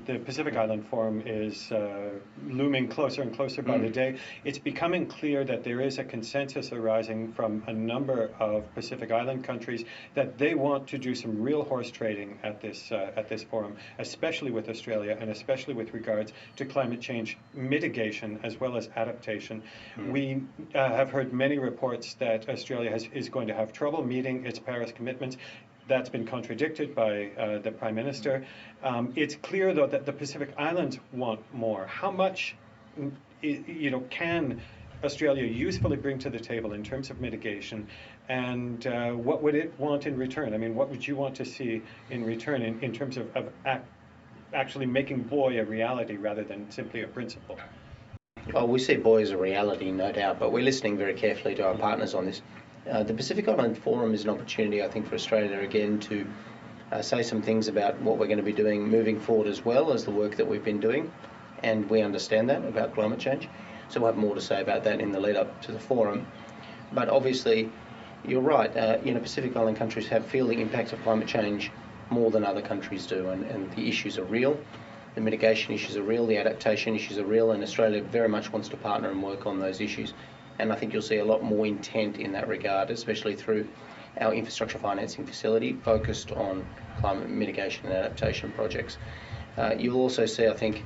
the Pacific Island Forum is looming closer and closer by the day. It's becoming clear that there is a consensus arising from a number of Pacific Island countries that they want to do some real horse trading at this forum, especially with Australia and especially with regards to climate change mitigation as well as adaptation. We have heard many reports that Australia is going to have trouble meeting its Paris commitments. That's been contradicted by the Prime Minister. It's clear, though, that the Pacific Islands want more. How much, can Australia usefully bring to the table in terms of mitigation, and what would it want in return? I mean, what would you want to see in return in terms of actually making Boy a reality rather than simply a principle? Well, we see Boy as a reality, no doubt, but we're listening very carefully to our partners on this. The Pacific Island Forum is an opportunity, I think, for Australia again to say some things about what we're going to be doing moving forward, as well as the work that we've been doing, and we understand that about climate change. So we'll have more to say about that in the lead up to the forum. But obviously, you're right, Pacific Island countries feel the impacts of climate change more than other countries do, and the issues are real. The mitigation issues are real, the adaptation issues are real, and Australia very much wants to partner and work on those issues. And I think you'll see a lot more intent in that regard, especially through our infrastructure financing facility focused on climate mitigation and adaptation projects. You'll also see, I think,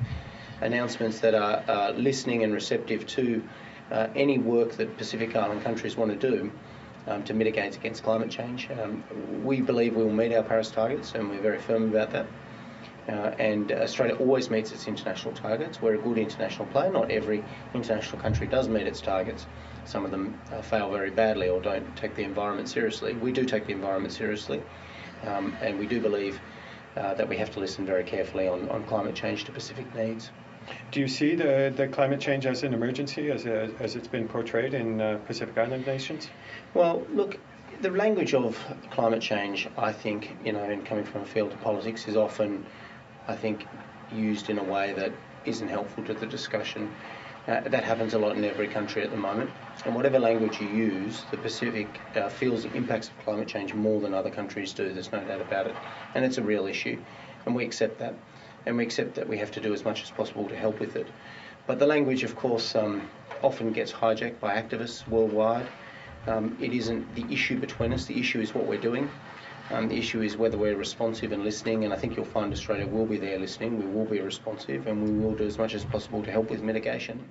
announcements that are listening and receptive to any work that Pacific Island countries want to do to mitigate against climate change. We believe we will meet our Paris targets, and we're very firm about that. And Australia always meets its international targets. We're a good international player. Not every international country does meet its targets. Some of them fail very badly or don't take the environment seriously. We do take the environment seriously, and we do believe that we have to listen very carefully on climate change to Pacific needs. Do you see the climate change as an emergency, as it's been portrayed in Pacific Island nations? Well, look, the language of climate change, I think, and coming from a field of politics, is often, I think, used in a way that isn't helpful to the discussion. That happens a lot in every country at the moment. And whatever language you use, the Pacific feels the impacts of climate change more than other countries do. There's no doubt about it. And it's a real issue. And we accept that. And we accept that we have to do as much as possible to help with it. But the language, of course, often gets hijacked by activists worldwide. It isn't the issue between us. The issue is what we're doing. The issue is whether we're responsive and listening, and I think you'll find Australia will be there listening. We will be responsive, and we will do as much as possible to help with mitigation.